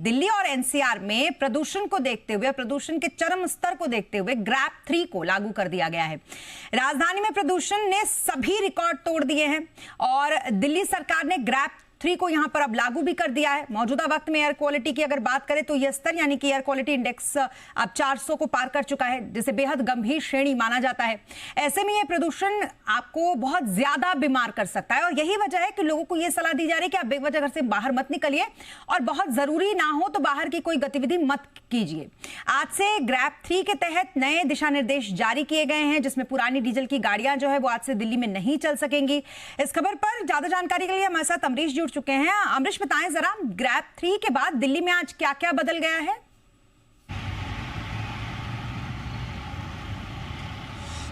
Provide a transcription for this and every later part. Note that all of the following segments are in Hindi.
दिल्ली और एनसीआर में प्रदूषण को देखते हुए, प्रदूषण के चरम स्तर को देखते हुए ग्रैप 3 को लागू कर दिया गया है। राजधानी में प्रदूषण ने सभी रिकॉर्ड तोड़ दिए हैं और दिल्ली सरकार ने ग्रैप 3 को यहां पर अब लागू भी कर दिया है। मौजूदा वक्त में एयर क्वालिटी की अगर बात करें तो यह स्तर यानी कि एयर क्वालिटी इंडेक्स अब 400 को पार कर चुका है, जिसे बेहद गंभीर श्रेणी माना जाता है। ऐसे में यह प्रदूषण आपको बहुत ज्यादा बीमार कर सकता है और यही वजह है कि लोगों को यह सलाह दी जा रही है कि आप बेवजह घर से बाहर मत निकलिए और बहुत जरूरी ना हो तो बाहर की कोई गतिविधि मत कीजिए। आज से ग्रैप 3 के तहत नए दिशा निर्देश जारी किए गए हैं, जिसमें पुरानी डीजल की गाड़ियां जो है वो आज से दिल्ली में नहीं चल सकेंगी। इस खबर पर ज्यादा जानकारी के लिए हमारे साथ अमरीश जुड़ चुके हैं। अमरीश, बताएं जरा, ग्रैप 3 के बाद दिल्ली में आज क्या क्या बदल गया है?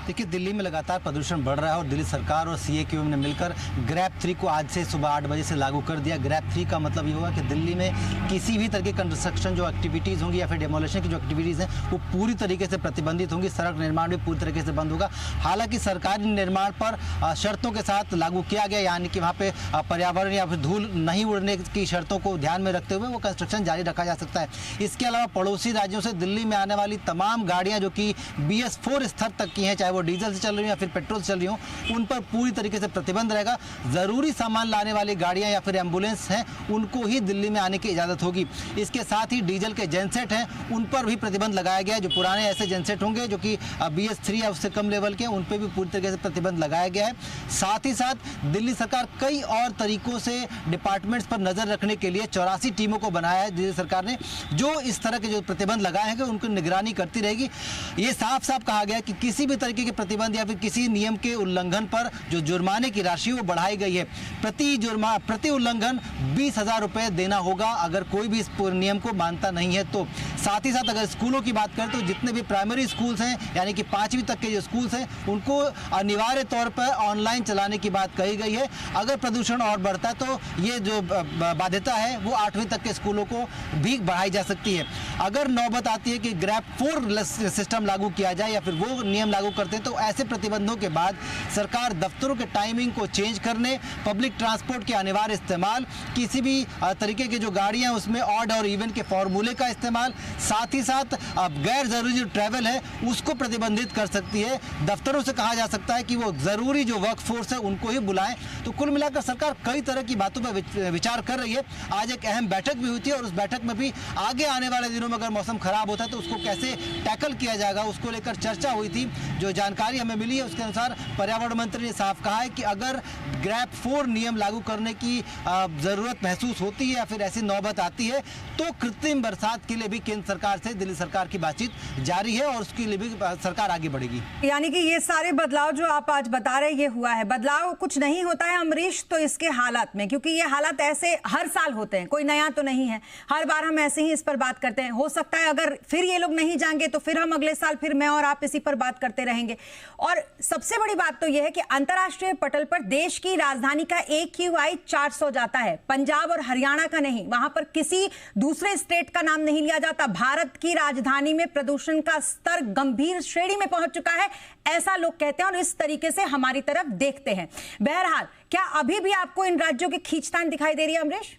देखिए, दिल्ली में लगातार प्रदूषण बढ़ रहा है और दिल्ली सरकार और सीएक्यू ने मिलकर ग्रैप 3 को आज से सुबह 8 बजे से लागू कर दिया। ग्रैप 3 का मतलब ये होगा कि दिल्ली में किसी भी तरह की कंस्ट्रक्शन जो एक्टिविटीज़ होंगी या फिर डेमोलेशन की जो एक्टिविटीज़ हैं वो पूरी तरीके से प्रतिबंधित होंगी। सड़क निर्माण भी पूरी तरीके से बंद होगा। हालांकि सरकारी निर्माण पर शर्तों के साथ लागू किया गया, यानी कि वहाँ पे पर्यावरण या फिर धूल नहीं उड़ने की शर्तों को ध्यान में रखते हुए वो कंस्ट्रक्शन जारी रखा जा सकता है। इसके अलावा पड़ोसी राज्यों से दिल्ली में आने वाली तमाम गाड़ियाँ जो कि BS4 स्तर तक की हैं, चाहे वो डीजल से चल रही हो या फिर पेट्रोल से चल रही हो, उन पर पूरी तरीके से प्रतिबंध रहेगा। जरूरी सामान लाने वाली गाड़ियां या फिर एम्बुलेंस हैं उनको ही दिल्ली में आने की इजाजत होगी। इसके साथ ही डीजल के जेनसेट हैं उन पर भी प्रतिबंध लगाया गया है। जो पुराने ऐसे जेनसेट होंगे जो कि BS3 या उससे कम लेवल के, उन पर भी पूरी तरीके से प्रतिबंध लगाया गया है। साथ ही साथ दिल्ली सरकार कई और तरीकों से डिपार्टमेंट्स पर नजर रखने के लिए 84 टीमों को बनाया है दिल्ली सरकार ने, जो इस तरह के जो प्रतिबंध लगाए हैं उनको निगरानी करती रहेगी। ये साफ साफ कहा गया कि किसी भी तरीके के प्रतिबंध या फिर किसी नियम के उल्लंघन पर जो जुर्माने की राशि वो बढ़ाई गई है। प्रति उल्लंघन 20,000 रुपए देना होगा अगर कोई भी इस नियम को मानता नहीं है तो। साथ ही साथ अगर स्कूलों की बात करें तो जितने भी प्राइमरी स्कूल्स हैं यानी कि 5वीं तक के जो स्कूल्स हैं उनको अनिवार्य तौर पर ऑनलाइन चलाने की बात कही गई है। अगर प्रदूषण और बढ़ता है तो ये जो बाध्यता है वो 8वीं तक के स्कूलों को भी बढ़ाई जा सकती है। अगर नौबत आती है कि ग्रैप 4 सिस्टम लागू किया जाए या फिर वो नियम लागू करते हैं तो ऐसे प्रतिबंधों के बाद सरकार दफ्तरों के टाइमिंग को चेंज करने, पब्लिक ट्रांसपोर्ट के अनिवार्य इस्तेमाल, किसी भी तरीके की जो गाड़ियां उसमें ऑड और इवन के फॉर्मूले का इस्तेमाल, साथ ही साथ गैर जरूरी जो ट्रैवल है उसको प्रतिबंधित कर सकती है। दफ्तरों से कहा जा सकता है कि वो जरूरी जो वर्क फोर्स है उनको ही बुलाएं। तो कुल मिलाकर सरकार कई तरह की बातों पर विचार कर रही है। आज एक अहम बैठक भी हुई थी और उस बैठक में भी आगे आने वाले दिनों में अगर मौसम खराब होता है तो उसको कैसे टैकल किया जाएगा उसको लेकर चर्चा हुई थी। जो जानकारी हमें मिली है उसके अनुसार पर्यावरण मंत्री ने साफ कहा है कि अगर ग्रैप 4 नियम लागू करने की जरूरत महसूस होती है या फिर ऐसी नौबत आती है तो कृत्रिम बरसात के लिए भी केंद्र सरकार से दिल्ली सरकार की बातचीत जारी है और उसके लिए भी सरकार आगे बढ़ेगी। यानी कि ये सारे बदलाव जो आप आज बता रहे ये हुआ है, बदलाव कुछ नहीं होता है अमरीश तो इसके हालात में, क्योंकि ये हालात ऐसे हर साल होते हैं, कोई नया तो नहीं है। हर बार हम ऐसे ही इस पर बात करते हैं। हो सकता है अगर फिर ये लोग नहीं जाएंगे तो फिर हम अगले साल फिर मैं और आप इसी पर बात करते रहेंगे। और सबसे बड़ी बात तो यह है कि अंतर्राष्ट्रीय पटल पर देश की राजधानी का AQI 400 जाता है, पंजाब और हरियाणा का नहीं। वहां पर किसी दूसरे स्टेट का नाम नहीं लिया जाता। भारत की राजधानी में प्रदूषण का स्तर गंभीर श्रेणी में पहुंच चुका है, ऐसा लोग कहते हैं और इस तरीके से हमारी तरफ देखते हैं। बहरहाल, क्या अभी भी आपको इन राज्यों की खींचतान दिखाई दे रही है अमरीश?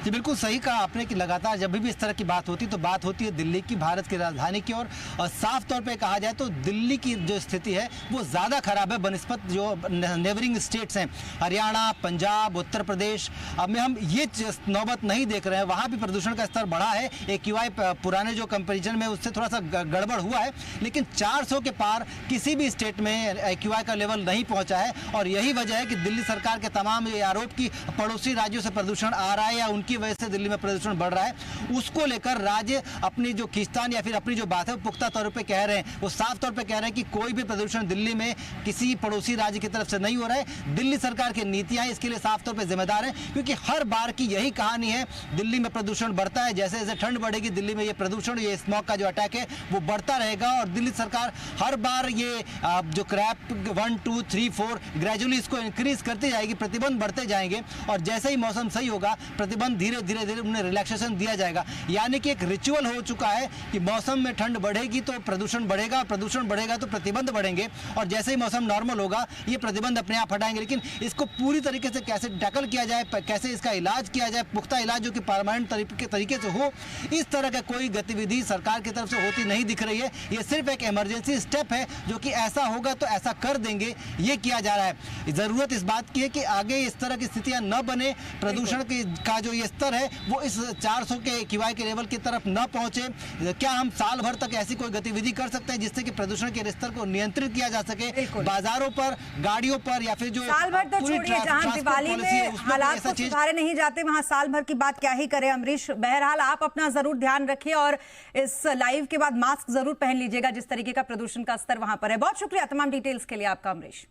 जी बिल्कुल सही कहा आपने कि लगातार जब भी इस तरह की बात होती है तो बात होती है दिल्ली की, भारत की राजधानी की। और साफ तौर पे कहा जाए तो दिल्ली की जो स्थिति है वो ज़्यादा खराब है बनिस्बत जो नेबरिंग स्टेट्स हैं, हरियाणा, पंजाब, उत्तर प्रदेश। अब में हम ये नौबत नहीं देख रहे हैं, वहाँ भी प्रदूषण का स्तर बढ़ा है। AQI पुराने जो कंपेरिजन में उससे थोड़ा सा गड़बड़ हुआ है, लेकिन 400 के पार किसी भी स्टेट में AQI का लेवल नहीं पहुँचा है। और यही वजह है कि दिल्ली सरकार के तमाम ये आरोप की पड़ोसी राज्यों से प्रदूषण आ रहा है या उनकी वजह से दिल्ली में प्रदूषण बढ़ रहा है, उसको लेकर राज्य अपनी जो खींचतान या फिर अपनी जो बात है वो पुख्ता तौर पे कह रहे हैं। वो साफ तौर पे कह रहे हैं कि कोई भी प्रदूषण दिल्ली में किसी पड़ोसी राज्य की तरफ से नहीं हो रहा है। दिल्ली सरकार की नीतियां इसके लिए साफ तौर पे जिम्मेदार हैं, क्योंकि हर बार की यही कहानी है, दिल्ली में प्रदूषण बढ़ता है। जैसे जैसे ठंड बढ़ेगी दिल्ली में ये प्रदूषण, ये स्मॉग का जो अटैक है वो बढ़ता रहेगा। और दिल्ली सरकार हर बार ये जो क्रैप 1, 2, 3, 4 ग्रेजुअली इसको इंक्रीज करती जाएगी, प्रतिबंध बढ़ते जाएंगे और जैसे ही मौसम सही होगा प्रतिबंध धीरे धीरे उन्हें रिलैक्सेशन दिया जाएगा। यानी कि एक रिचुअल हो चुका है कि मौसम में ठंड बढ़ेगी तो प्रदूषण बढ़ेगा, प्रदूषण बढ़ेगा तो प्रतिबंध बढ़ेंगे, और जैसे ही मौसम नॉर्मल होगा ये प्रतिबंध अपने आप हटाएंगे। लेकिन इसको पूरी तरीके से कैसे टैकल किया जाए, कैसे इसका इलाज किया जाए, पुख्ता इलाज जो कि परमानेंट तरीके से हो, इस तरह का कोई गतिविधि सरकार की तरफ से होती नहीं दिख रही है। ये सिर्फ एक इमरजेंसी स्टेप है जो कि ऐसा होगा तो ऐसा कर देंगे, ये किया जा रहा है। जरूरत इस बात की है कि आगे इस तरह की स्थितियां न बने, प्रदूषण का जो ये स्तर है वो इस 400 के QI के लेवल की तरफ न पहुंचे। क्या हम साल भर तक ऐसी कोई गतिविधि कर सकते हैं जिससे कि प्रदूषण के स्तर को नियंत्रित किया जा सके, बाजारों पर, गाड़ियों पर, या फिर जो साल भर तो छोड़िए, जहां दिवाली में हालात को सुधारे नहीं जाते वहां साल भर की बात क्या ही करें। अमरीश, बहरहाल आप अपना जरूर ध्यान रखिए और इस लाइव के बाद मास्क जरूर पहन लीजिएगा जिस तरीके का प्रदूषण का स्तर वहां पर है। बहुत शुक्रिया तमाम डिटेल्स के लिए आपका अमरीश।